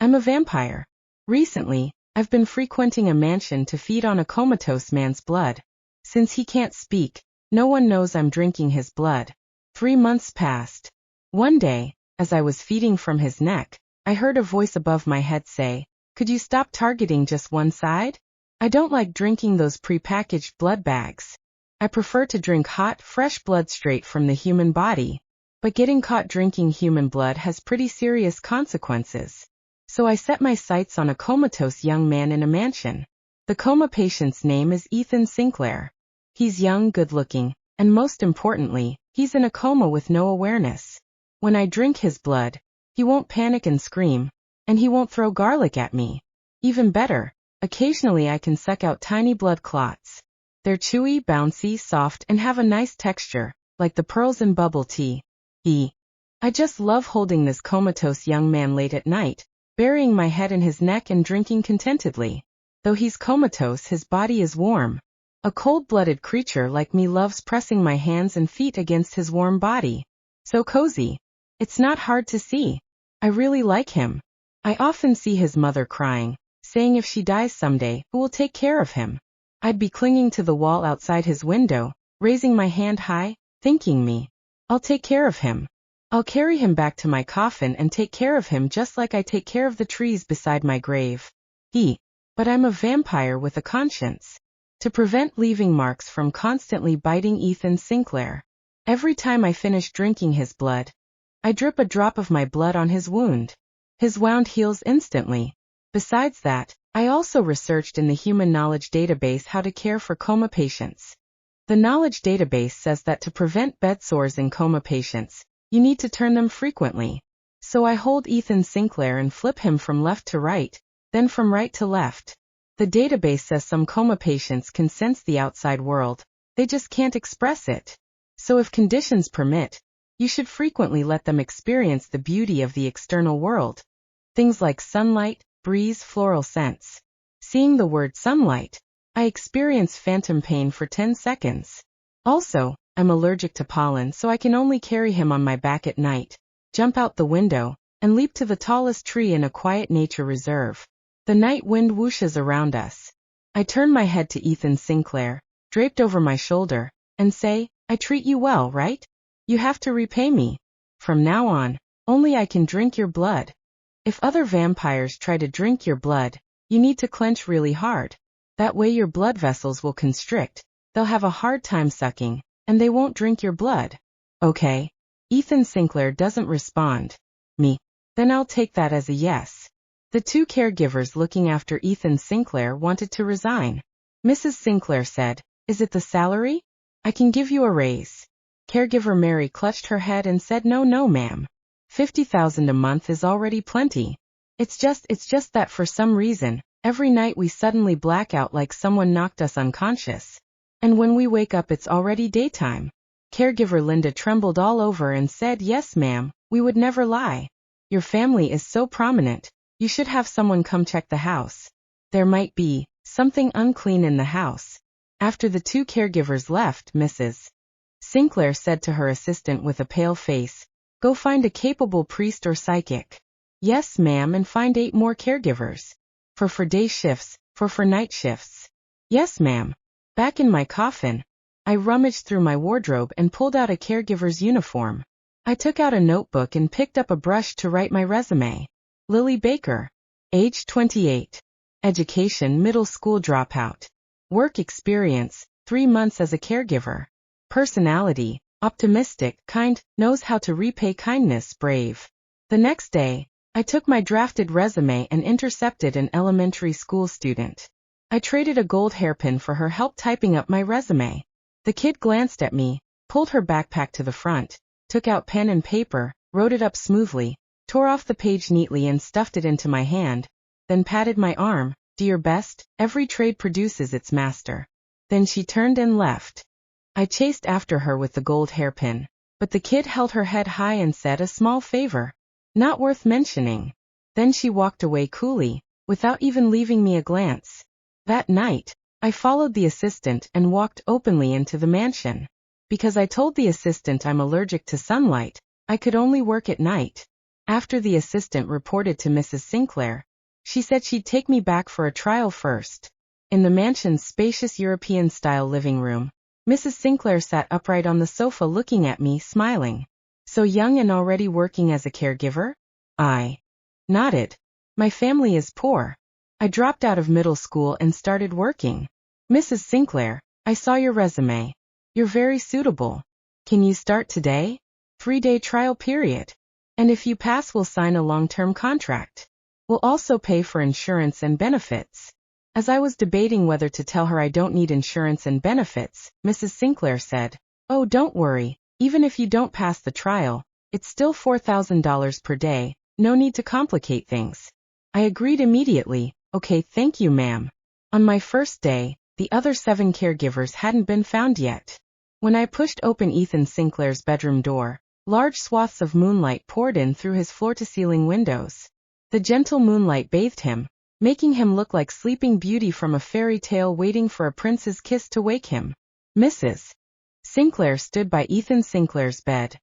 I'm a vampire. Recently, I've been frequenting a mansion to feed on a comatose man's blood. Since he can't speak, no one knows I'm drinking his blood. 3 months passed. One day, as I was feeding from his neck, I heard a voice above my head say, "Could you stop targeting just one side? I don't like drinking those pre-packaged blood bags. I prefer to drink hot, fresh blood straight from the human body. But getting caught drinking human blood has pretty serious consequences." So I set my sights on a comatose young man in a mansion. The coma patient's name is Ethan Sinclair. He's young, good-looking, and most importantly, he's in a coma with no awareness. When I drink his blood, he won't panic and scream, and he won't throw garlic at me. Even better, occasionally I can suck out tiny blood clots. They're chewy, bouncy, soft, and have a nice texture, like the pearls in bubble tea. I just love holding this comatose young man late at night, burying my head in his neck and drinking contentedly. Though he's comatose, his body is warm. A cold-blooded creature like me loves pressing my hands and feet against his warm body. So cozy. It's not hard to see. I really like him. I often see his mother crying, saying if she dies someday, who will take care of him? I'd be clinging to the wall outside his window, raising my hand high, thanking me. I'll take care of him. I'll carry him back to my coffin and take care of him just like I take care of the trees beside my grave. But I'm a vampire with a conscience. To prevent leaving marks from constantly biting Ethan Sinclair, every time I finish drinking his blood, I drip a drop of my blood on his wound. His wound heals instantly. Besides that, I also researched in the Human Knowledge Database how to care for coma patients. The Knowledge Database says that to prevent bed sores in coma patients, you need to turn them frequently. So I hold Ethan Sinclair and flip him from left to right, then from right to left. The database says some coma patients can sense the outside world, they just can't express it. So if conditions permit, you should frequently let them experience the beauty of the external world. Things like sunlight, breeze, floral scents. Seeing the word sunlight, I experience phantom pain for 10 seconds. Also, I'm allergic to pollen, so I can only carry him on my back at night, jump out the window, and leap to the tallest tree in a quiet nature reserve. The night wind whooshes around us. I turn my head to Ethan Sinclair, draped over my shoulder, and say, "I treat you well, right? You have to repay me. From now on, only I can drink your blood. If other vampires try to drink your blood, you need to clench really hard. That way your blood vessels will constrict, they'll have a hard time sucking, and they won't drink your blood." Okay. Ethan Sinclair doesn't respond. Then I'll take that as a yes. The 2 caregivers looking after Ethan Sinclair wanted to resign. Mrs. Sinclair said, "Is it the salary? I can give you a raise." Caregiver Mary clutched her head and said, "No, ma'am. $50,000 a month is already plenty. It's just that for some reason, every night we suddenly black out like someone knocked us unconscious. And when we wake up it's already daytime." Caregiver Linda trembled all over and said, "Yes, ma'am, we would never lie. Your family is so prominent, you should have someone come check the house. There might be something unclean in the house." After the 2 caregivers left, Mrs. Sinclair said to her assistant with a pale face, "Go find a capable priest or psychic." "Yes, ma'am, and find 8 more caregivers. For day shifts, for night shifts." "Yes, ma'am." Back in my coffin, I rummaged through my wardrobe and pulled out a caregiver's uniform. I took out a notebook and picked up a brush to write my resume. Lily Baker. Age 28. Education, middle school dropout. Work experience, 3 months as a caregiver. Personality, optimistic, kind, knows how to repay kindness, brave. The next day, I took my drafted resume and intercepted an elementary school student. I traded a gold hairpin for her help typing up my resume. The kid glanced at me, pulled her backpack to the front, took out pen and paper, wrote it up smoothly, tore off the page neatly and stuffed it into my hand, then patted my arm. "Do your best, every trade produces its master." Then she turned and left. I chased after her with the gold hairpin, but the kid held her head high and said, "A small favor. Not worth mentioning." Then she walked away coolly, without even leaving me a glance. That night, I followed the assistant and walked openly into the mansion. Because I told the assistant I'm allergic to sunlight, I could only work at night. After the assistant reported to Mrs. Sinclair, she said she'd take me back for a trial first. In the mansion's spacious European-style living room, Mrs. Sinclair sat upright on the sofa looking at me, smiling. So young and already working as a caregiver? I nodded. My family is poor. I dropped out of middle school and started working. Mrs. Sinclair, I saw your resume. You're very suitable. Can you start today? 3-day trial period. And if you pass, we'll sign a long-term contract. We'll also pay for insurance and benefits. As I was debating whether to tell her I don't need insurance and benefits, Mrs. Sinclair said, "Oh, don't worry. Even if you don't pass the trial, it's still $4,000 per day. No need to complicate things." I agreed immediately. "Okay, thank you, ma'am." On my first day, the other 7 caregivers hadn't been found yet. When I pushed open Ethan Sinclair's bedroom door, large swaths of moonlight poured in through his floor-to-ceiling windows. The gentle moonlight bathed him, making him look like Sleeping Beauty from a fairy tale waiting for a prince's kiss to wake him. Mrs. Sinclair stood by Ethan Sinclair's bed,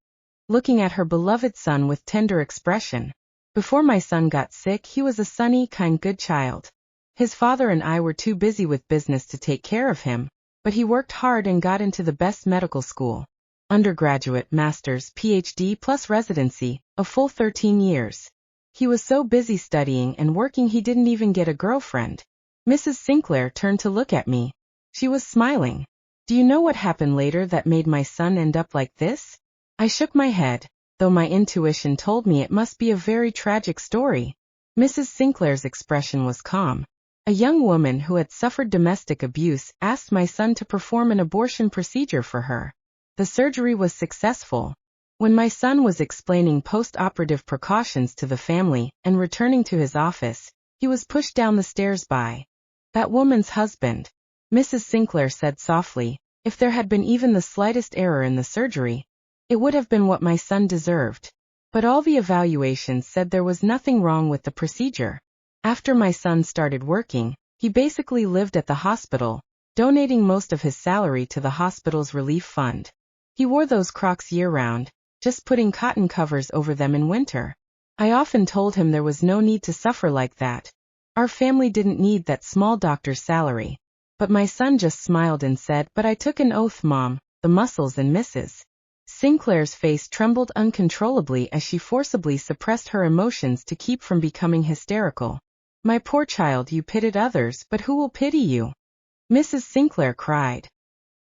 looking at her beloved son with tender expression. Before my son got sick, he was a sunny, kind, good child. His father and I were too busy with business to take care of him, but he worked hard and got into the best medical school. Undergraduate, master's, PhD plus residency, a full 13 years. He was so busy studying and working he didn't even get a girlfriend. Mrs. Sinclair turned to look at me. She was smiling. "Do you know what happened later that made my son end up like this?" I shook my head, though my intuition told me it must be a very tragic story. Mrs. Sinclair's expression was calm. A young woman who had suffered domestic abuse asked my son to perform an abortion procedure for her. The surgery was successful. When my son was explaining post-operative precautions to the family and returning to his office, he was pushed down the stairs by that woman's husband. Mrs. Sinclair said softly, "If there had been even the slightest error in the surgery, it would have been what my son deserved." But all the evaluations said there was nothing wrong with the procedure. After my son started working, he basically lived at the hospital, donating most of his salary to the hospital's relief fund. He wore those Crocs year-round, just putting cotton covers over them in winter. I often told him there was no need to suffer like that. Our family didn't need that small doctor's salary. But my son just smiled and said, "But I took an oath, Mom." The muscles in Mrs. Sinclair's face trembled uncontrollably as she forcibly suppressed her emotions to keep from becoming hysterical. "My poor child, you pitied others, but who will pity you?" Mrs. Sinclair cried.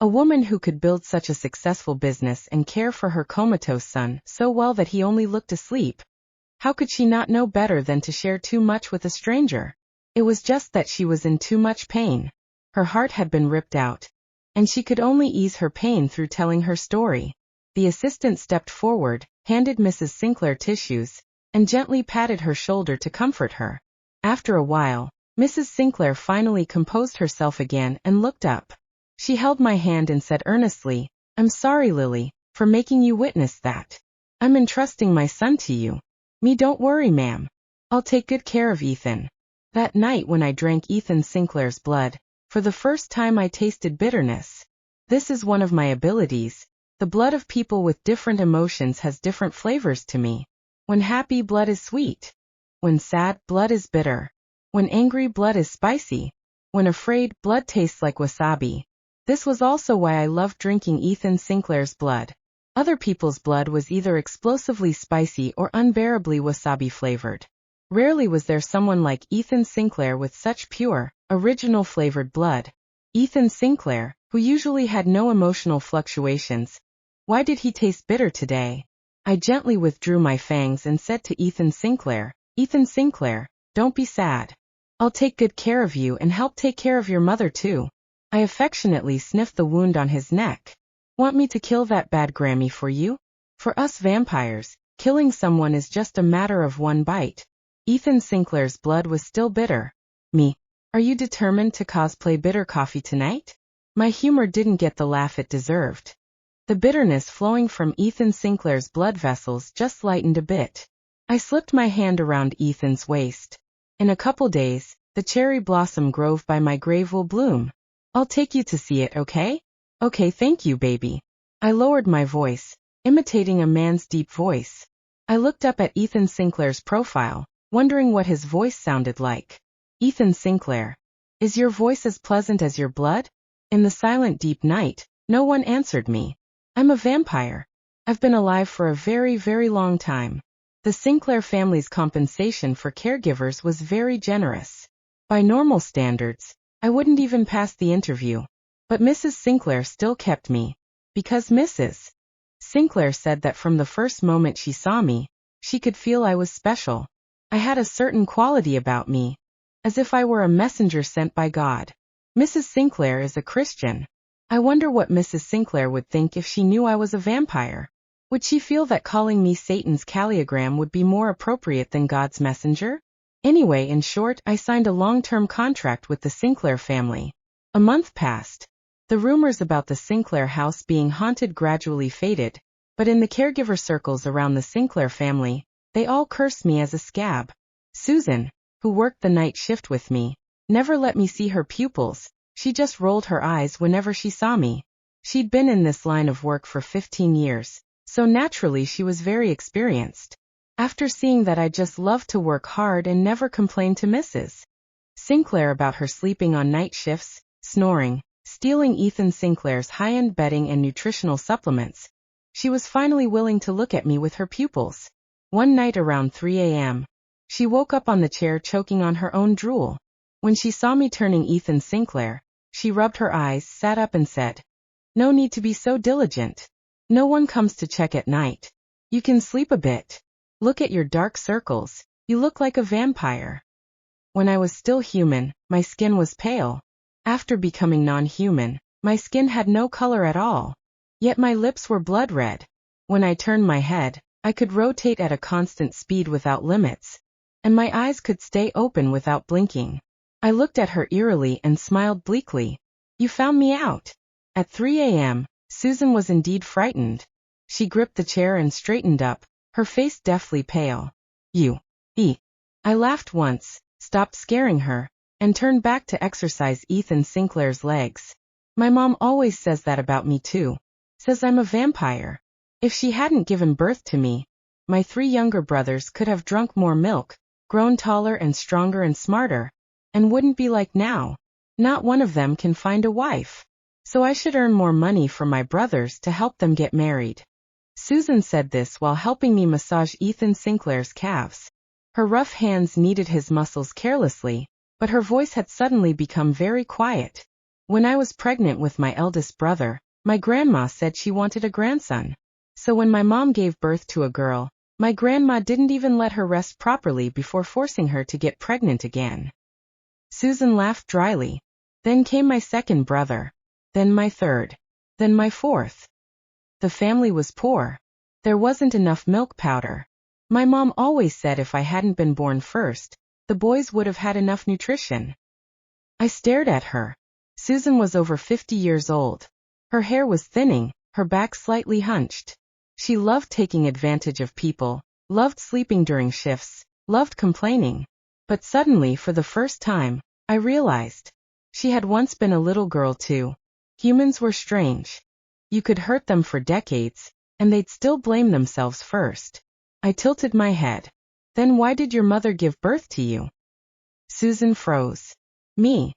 A woman who could build such a successful business and care for her comatose son so well that he only looked asleep. How could she not know better than to share too much with a stranger? It was just that she was in too much pain. Her heart had been ripped out, and she could only ease her pain through telling her story. The assistant stepped forward, handed Mrs. Sinclair tissues, and gently patted her shoulder to comfort her. After a while, Mrs. Sinclair finally composed herself again and looked up. She held my hand and said earnestly, "I'm sorry, Lily, for making you witness that. I'm entrusting my son to you." "Me, don't worry, ma'am. I'll take good care of Ethan." That night when I drank Ethan Sinclair's blood, for the first time I tasted bitterness. This is one of my abilities. The blood of people with different emotions has different flavors to me. When happy, blood is sweet. When sad, blood is bitter. When angry, blood is spicy. When afraid, blood tastes like wasabi. This was also why I loved drinking Ethan Sinclair's blood. Other people's blood was either explosively spicy or unbearably wasabi flavored. Rarely was there someone like Ethan Sinclair with such pure, original flavored blood. Ethan Sinclair, who usually had no emotional fluctuations. Why did he taste bitter today? I gently withdrew my fangs and said to Ethan Sinclair, "Ethan Sinclair, don't be sad. I'll take good care of you and help take care of your mother too." I affectionately sniffed the wound on his neck. "Want me to kill that bad Grammy for you?" For us vampires, killing someone is just a matter of one bite. Ethan Sinclair's blood was still bitter. "Me. Are you determined to cosplay bitter coffee tonight?" My humor didn't get the laugh it deserved. The bitterness flowing from Ethan Sinclair's blood vessels just lightened a bit. I slipped my hand around Ethan's waist. "In a couple days, the cherry blossom grove by my grave will bloom. I'll take you to see it, okay?" "Okay, thank you, baby." I lowered my voice, imitating a man's deep voice. I looked up at Ethan Sinclair's profile, wondering what his voice sounded like. Ethan Sinclair. Is your voice as pleasant as your blood? In the silent deep night, no one answered me. I'm a vampire. I've been alive for a very, very long time. The Sinclair family's compensation for caregivers was very generous. By normal standards, I wouldn't even pass the interview. But Mrs. Sinclair still kept me. Because Mrs. Sinclair said that from the first moment she saw me, she could feel I was special. I had a certain quality about me, as if I were a messenger sent by God. Mrs. Sinclair is a Christian. I wonder what Mrs. Sinclair would think if she knew I was a vampire. Would she feel that calling me Satan's Calligram would be more appropriate than God's messenger? Anyway, in short, I signed a long-term contract with the Sinclair family. A month passed. The rumors about the Sinclair house being haunted gradually faded, but in the caregiver circles around the Sinclair family, they all cursed me as a scab. Susan, who worked the night shift with me, never let me see her pupils. She just rolled her eyes whenever she saw me. She'd been in this line of work for 15 years, so naturally she was very experienced. After seeing that I just loved to work hard and never complained to Mrs. Sinclair about her sleeping on night shifts, snoring, stealing Ethan Sinclair's high-end bedding and nutritional supplements, she was finally willing to look at me with her pupils. One night around 3 a.m., she woke up on the chair choking on her own drool. When she saw me turning Ethan Sinclair, she rubbed her eyes, sat up and said, "No need to be so diligent. No one comes to check at night. You can sleep a bit. Look at your dark circles. You look like a vampire." When I was still human, my skin was pale. After becoming non-human, my skin had no color at all. Yet my lips were blood red. When I turned my head, I could rotate at a constant speed without limits, and my eyes could stay open without blinking. I looked at her eerily and smiled bleakly. "You found me out." At 3 a.m., Susan was indeed frightened. She gripped the chair and straightened up, her face deathly pale. I laughed once, stopped scaring her, and turned back to exercise Ethan Sinclair's legs. My mom always says that about me too. Says I'm a vampire. If she hadn't given birth to me, my 3 younger brothers could have drunk more milk, grown taller and stronger and smarter, and wouldn't be like now. Not one of them can find a wife. So I should earn more money for my brothers to help them get married. Susan said this while helping me massage Ethan Sinclair's calves. Her rough hands kneaded his muscles carelessly, but her voice had suddenly become very quiet. When I was pregnant with my eldest brother, my grandma said she wanted a grandson. So when my mom gave birth to a girl, my grandma didn't even let her rest properly before forcing her to get pregnant again. Susan laughed dryly. Then came my second brother. Then my third. Then my fourth. The family was poor. There wasn't enough milk powder. My mom always said if I hadn't been born first, the boys would have had enough nutrition. I stared at her. Susan was over 50 years old. Her hair was thinning, her back slightly hunched. She loved taking advantage of people, loved sleeping during shifts, loved complaining. But suddenly, for the first time, I realized she had once been a little girl too. Humans were strange. You could hurt them for decades, and they'd still blame themselves first. I tilted my head. "Then why did your mother give birth to you?" Susan froze. Me.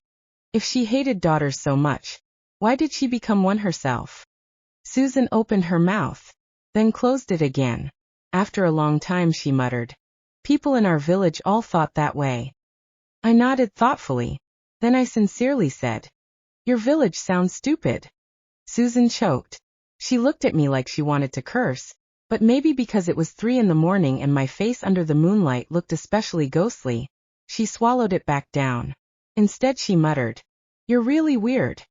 If she hated daughters so much, why did she become one herself? Susan opened her mouth, then closed it again. After a long time she muttered, "People in our village all thought that way." I nodded thoughtfully. Then I sincerely said, "Your village sounds stupid." Susan choked. She looked at me like she wanted to curse, but maybe because it was 3 in the morning and my face under the moonlight looked especially ghostly, she swallowed it back down. Instead she muttered, "You're really weird."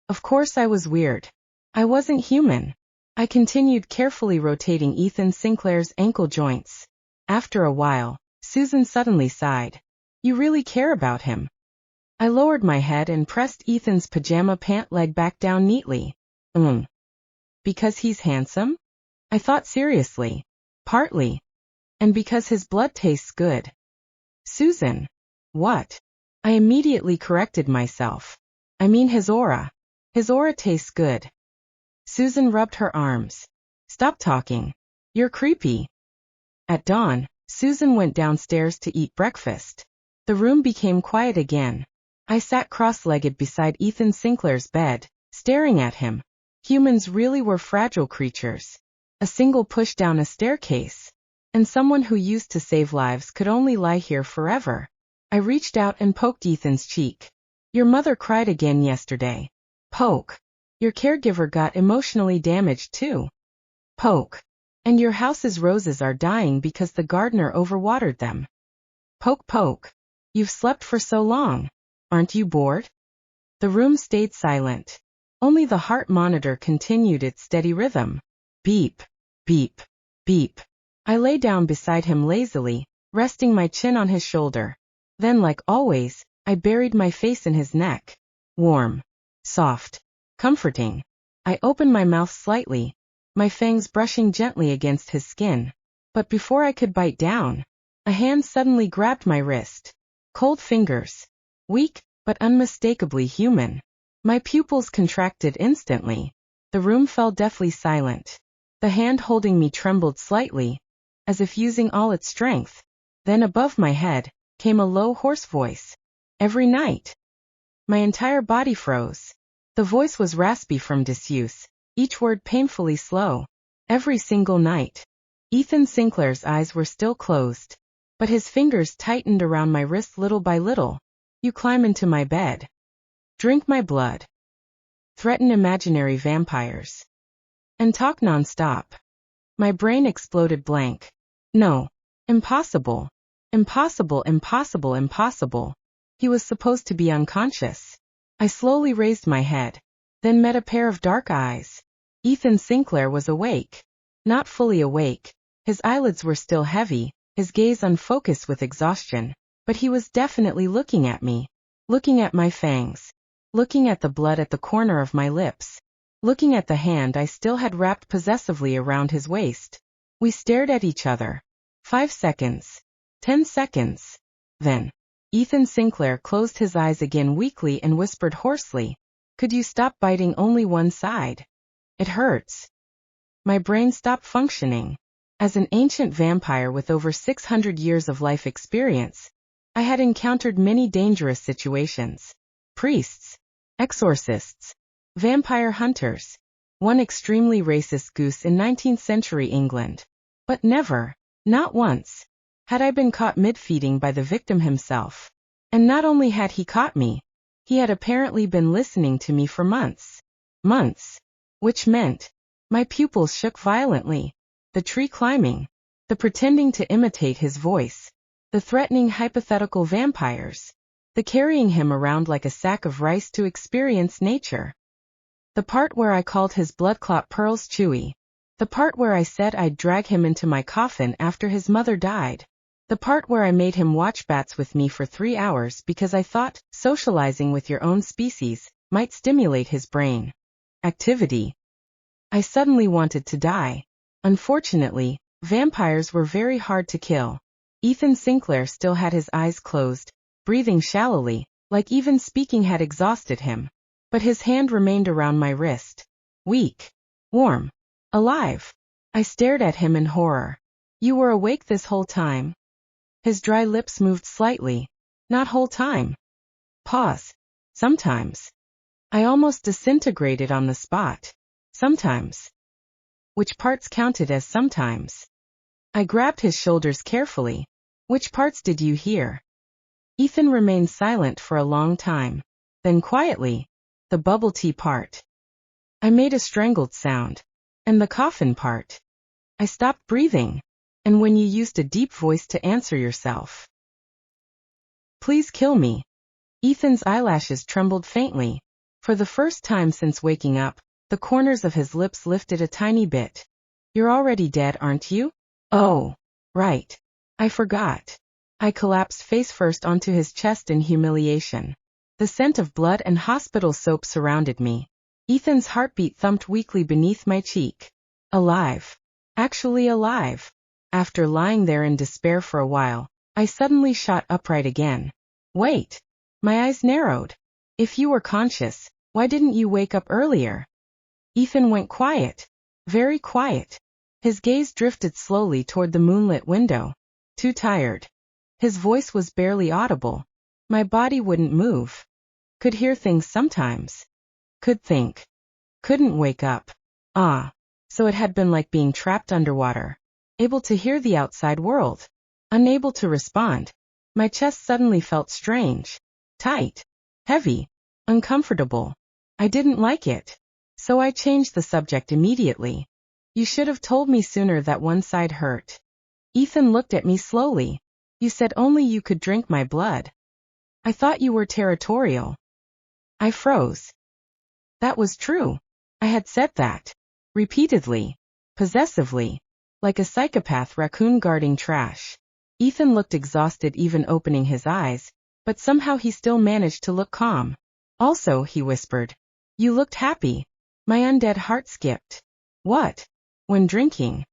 Of course I was weird. I wasn't human. I continued carefully rotating Ethan Sinclair's ankle joints. After a while, Susan suddenly sighed. "You really care about him." I lowered my head and pressed Ethan's pajama pant leg back down neatly. Because he's handsome? I thought seriously. Partly. And because his blood tastes good. Susan. What? I immediately corrected myself. I mean his aura. His aura tastes good. Susan rubbed her arms. Stop talking. You're creepy. At dawn, Susan went downstairs to eat breakfast. The room became quiet again. I sat cross-legged beside Ethan Sinclair's bed, staring at him. Humans really were fragile creatures. A single push down a staircase, and someone who used to save lives could only lie here forever. I reached out and poked Ethan's cheek. Your mother cried again yesterday. Poke. Your caregiver got emotionally damaged too. Poke. And your house's roses are dying because the gardener overwatered them. Poke, poke. You've slept for so long. Aren't you bored? The room stayed silent. Only the heart monitor continued its steady rhythm. Beep, beep, beep. I lay down beside him lazily, resting my chin on his shoulder. Then, like always, I buried my face in his neck. Warm, soft, comforting. I opened my mouth slightly, my fangs brushing gently against his skin. But before I could bite down, a hand suddenly grabbed my wrist. Cold fingers. Weak, but unmistakably human. My pupils contracted instantly. The room fell deathly silent. The hand holding me trembled slightly, as if using all its strength. Then above my head came a low, hoarse voice. Every night. My entire body froze. The voice was raspy from disuse, each word painfully slow. Every single night. Ethan Sinclair's eyes were still closed, but his fingers tightened around my wrist little by little. You climb into my bed. Drink my blood. Threaten imaginary vampires. And talk non-stop. My brain exploded blank. No. Impossible. Impossible, impossible, impossible. He was supposed to be unconscious. I slowly raised my head, then met a pair of dark eyes. Ethan Sinclair was awake. Not fully awake. His eyelids were still heavy, his gaze unfocused with exhaustion, but he was definitely looking at me. Looking at my fangs. Looking at the blood at the corner of my lips. Looking at the hand I still had wrapped possessively around his waist. We stared at each other. 5 seconds. 10 seconds. Then, Ethan Sinclair closed his eyes again weakly and whispered hoarsely, "Could you stop biting only one side? It hurts." My brain stopped functioning. As an ancient vampire with over 600 years of life experience, I had encountered many dangerous situations. Priests. Exorcists. Vampire hunters. One extremely racist goose in 19th century England. But never, not once, had I been caught mid-feeding by the victim himself. And not only had he caught me, he had apparently been listening to me for months. Months. Which meant, my pupils shook violently. The tree climbing. The pretending to imitate his voice. The threatening hypothetical vampires. The carrying him around like a sack of rice to experience nature. The part where I called his blood clot pearls chewy. The part where I said I'd drag him into my coffin after his mother died. The part where I made him watch bats with me for 3 hours because I thought socializing with your own species might stimulate his brain activity. I suddenly wanted to die. Unfortunately, vampires were very hard to kill. Ethan Sinclair still had his eyes closed, breathing shallowly, like even speaking had exhausted him. But his hand remained around my wrist. Weak. Warm. Alive. I stared at him in horror. You were awake this whole time? His dry lips moved slightly. Not whole time. Pause. Sometimes. I almost disintegrated on the spot. Sometimes. Which parts counted as sometimes? I grabbed his shoulders carefully. Which parts did you hear? Ethan remained silent for a long time. Then quietly, the bubble tea part. I made a strangled sound. And the coffin part. I stopped breathing. And when you used a deep voice to answer yourself. Please kill me. Ethan's eyelashes trembled faintly. For the first time since waking up, the corners of his lips lifted a tiny bit. You're already dead, aren't you? Oh, right. I forgot. I collapsed face first onto his chest in humiliation. The scent of blood and hospital soap surrounded me. Ethan's heartbeat thumped weakly beneath my cheek. Alive. Actually alive. After lying there in despair for a while, I suddenly shot upright again. Wait. My eyes narrowed. If you were conscious, why didn't you wake up earlier? Ethan went quiet. Very quiet. His gaze drifted slowly toward the moonlit window. Too tired. His voice was barely audible. My body wouldn't move. Could hear things sometimes. Could think. Couldn't wake up. Ah. So it had been like being trapped underwater. Able to hear the outside world. Unable to respond. My chest suddenly felt strange. Tight. Heavy. Uncomfortable. I didn't like it. So I changed the subject immediately. You should have told me sooner that one side hurt. Ethan looked at me slowly. You said only you could drink my blood. I thought you were territorial. I froze. That was true. I had said that. Repeatedly. Possessively. Like a psychopath raccoon guarding trash. Ethan looked exhausted even opening his eyes, but somehow he still managed to look calm. Also, he whispered. You looked happy. My undead heart skipped. What? When drinking.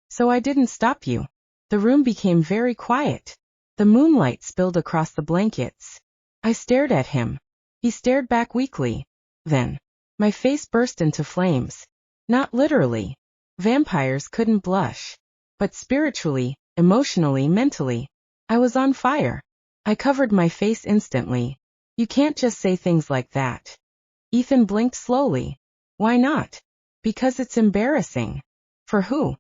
So I didn't stop you. The room became very quiet. The moonlight spilled across the blankets. I stared at him. He stared back weakly. Then, my face burst into flames. Not literally. Vampires couldn't blush. But spiritually, emotionally, mentally, I was on fire. I covered my face instantly. You can't just say things like that. Ethan blinked slowly. Why not? Because it's embarrassing. For who?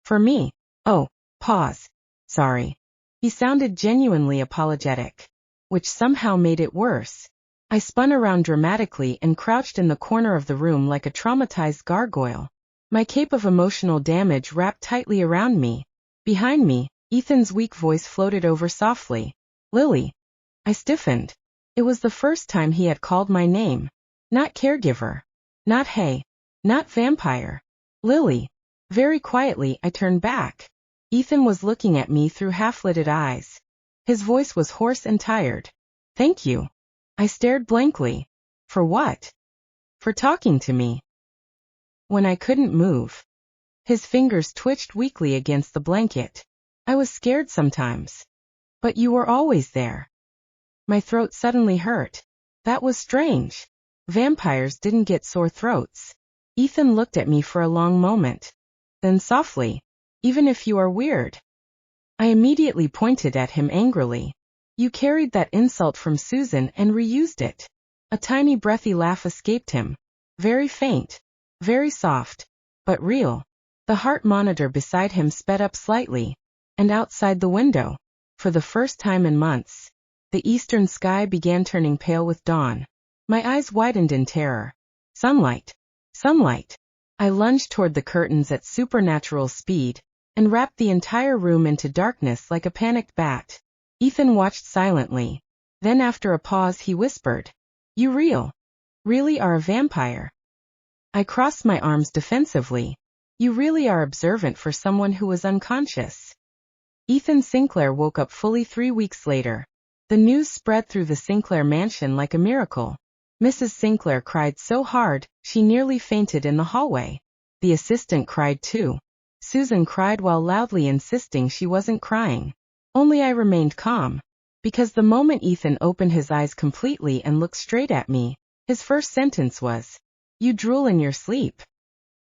For me. Oh, pause. Sorry. He sounded genuinely apologetic, which somehow made it worse. I spun around dramatically and crouched in the corner of the room like a traumatized gargoyle. My cape of emotional damage wrapped tightly around me. Behind me, Ethan's weak voice floated over softly. Lily. I stiffened. It was the first time he had called my name. Not caregiver. Not hey. Not vampire. Lily. Very quietly, I turned back. Ethan was looking at me through half-lidded eyes. His voice was hoarse and tired. Thank you. I stared blankly. For what? For talking to me. When I couldn't move. His fingers twitched weakly against the blanket. I was scared sometimes. But you were always there. My throat suddenly hurt. That was strange. Vampires didn't get sore throats. Ethan looked at me for a long moment. Then softly, even if you are weird. I immediately pointed at him angrily. You carried that insult from Susan and reused it. A tiny breathy laugh escaped him. Very faint. Very soft. But real. The heart monitor beside him sped up slightly. And outside the window, for the first time in months, the eastern sky began turning pale with dawn. My eyes widened in terror. Sunlight. Sunlight. I lunged toward the curtains at supernatural speed, and wrapped the entire room into darkness like a panicked bat. Ethan watched silently. Then after a pause he whispered, You really are a vampire. I crossed my arms defensively. You really are observant for someone who was unconscious. Ethan Sinclair woke up fully 3 weeks later. The news spread through the Sinclair mansion like a miracle. Mrs. Sinclair cried so hard, she nearly fainted in the hallway. The assistant cried too. Susan cried while loudly insisting she wasn't crying. Only I remained calm. Because the moment Ethan opened his eyes completely and looked straight at me, his first sentence was, You drool in your sleep.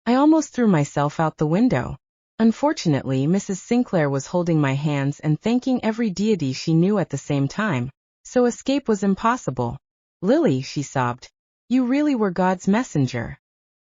I almost threw myself out the window. Unfortunately, Mrs. Sinclair was holding my hands and thanking every deity she knew at the same time, so escape was impossible. Lily, she sobbed. You really were God's messenger.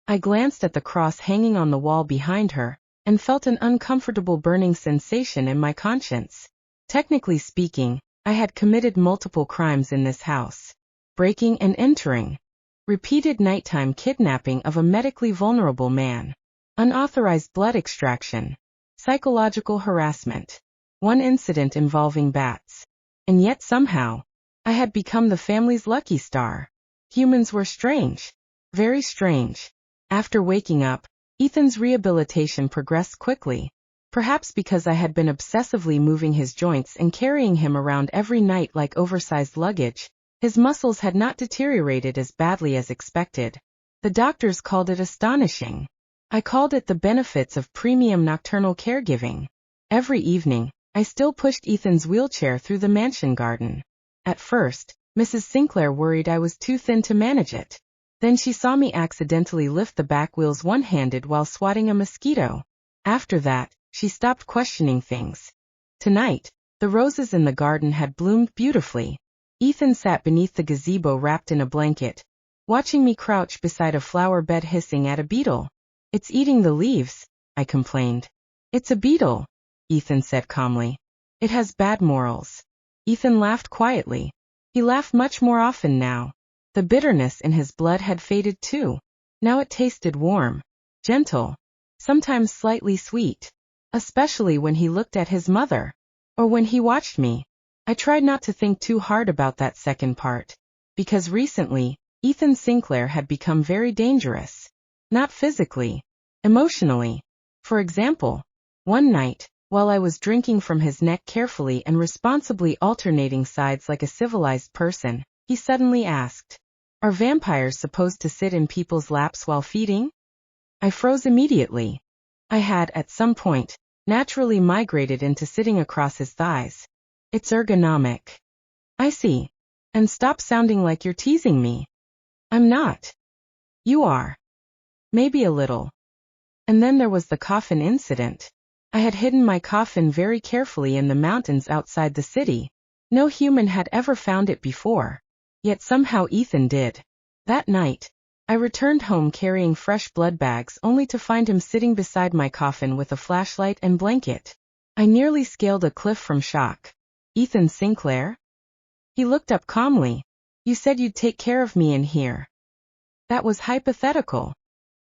I glanced at the cross hanging on the wall behind her, and felt an uncomfortable burning sensation in my conscience. Technically speaking, I had committed multiple crimes in this house. Breaking and entering. Repeated nighttime kidnapping of a medically vulnerable man. Unauthorized blood extraction. Psychological harassment. One incident involving bats. And yet somehow, I had become the family's lucky star. Humans were strange. Very strange. After waking up, Ethan's rehabilitation progressed quickly. Perhaps because I had been obsessively moving his joints and carrying him around every night like oversized luggage, his muscles had not deteriorated as badly as expected. The doctors called it astonishing. I called it the benefits of premium nocturnal caregiving. Every evening, I still pushed Ethan's wheelchair through the mansion garden. At first, Mrs. Sinclair worried I was too thin to manage it. Then she saw me accidentally lift the back wheels one-handed while swatting a mosquito. After that, she stopped questioning things. Tonight, the roses in the garden had bloomed beautifully. Ethan sat beneath the gazebo wrapped in a blanket, watching me crouch beside a flower bed hissing at a beetle. "It's eating the leaves," I complained. "It's a beetle," Ethan said calmly. "It has bad morals." Ethan laughed quietly. He laughed much more often now. The bitterness in his blood had faded too. Now it tasted warm, gentle, sometimes slightly sweet, especially when he looked at his mother, or when he watched me. I tried not to think too hard about that second part, because recently, Ethan Sinclair had become very dangerous. Not physically, emotionally. For example, one night, while I was drinking from his neck carefully and responsibly alternating sides like a civilized person, he suddenly asked, "Are vampires supposed to sit in people's laps while feeding?" I froze immediately. I had, at some point, naturally migrated into sitting across his thighs. "It's ergonomic." "I see. And stop sounding like you're teasing me." "I'm not." "You are." "Maybe a little." And then there was the coffin incident. I had hidden my coffin very carefully in the mountains outside the city. No human had ever found it before. Yet somehow Ethan did. That night, I returned home carrying fresh blood bags only to find him sitting beside my coffin with a flashlight and blanket. I nearly scaled a cliff from shock. "Ethan Sinclair?" He looked up calmly. "You said you'd take care of me in here." That was hypothetical.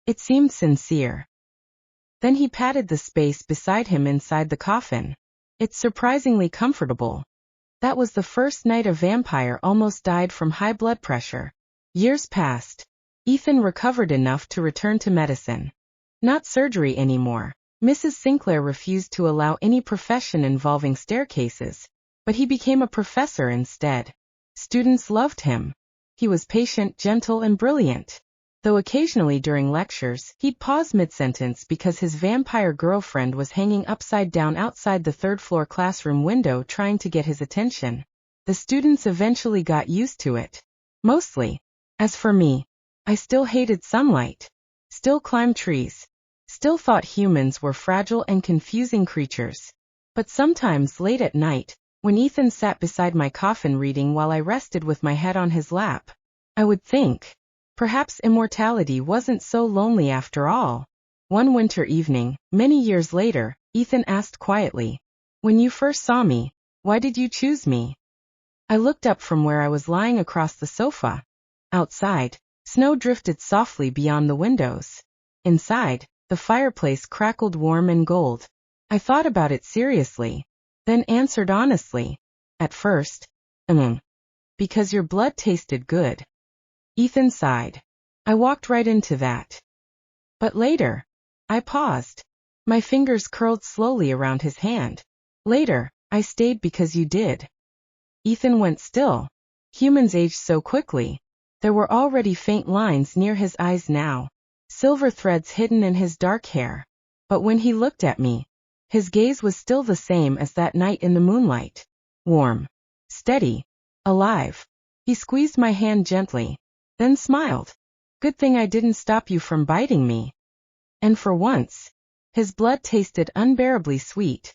It seemed sincere. Then he patted the space beside him inside the coffin. "It's surprisingly comfortable." That was the first night a vampire almost died from high blood pressure. Years passed. Ethan recovered enough to return to medicine. Not surgery anymore. Mrs. Sinclair refused to allow any profession involving staircases, but he became a professor instead. Students loved him. He was patient, gentle, and brilliant. Though occasionally during lectures, he'd pause mid-sentence because his vampire girlfriend was hanging upside down outside the third-floor classroom window trying to get his attention. The students eventually got used to it. Mostly. As for me, I still hated sunlight. Still climbed trees. Still thought humans were fragile and confusing creatures. But sometimes late at night, when Ethan sat beside my coffin reading while I rested with my head on his lap, I would think, perhaps immortality wasn't so lonely after all. One winter evening, many years later, Ethan asked quietly, "When you first saw me, why did you choose me?" I looked up from where I was lying across the sofa. Outside, snow drifted softly beyond the windows. Inside, the fireplace crackled warm and gold. I thought about it seriously, then answered honestly. At first, because your blood tasted good. Ethan sighed. I walked right into that. But later, I paused. My fingers curled slowly around his hand. Later, I stayed because you did. Ethan went still. Humans age so quickly. There were already faint lines near his eyes now, silver threads hidden in his dark hair. But when he looked at me, his gaze was still the same as that night in the moonlight. Warm, steady, alive. He squeezed my hand gently, then smiled. "Good thing I didn't stop you from biting me." And for once, his blood tasted unbearably sweet.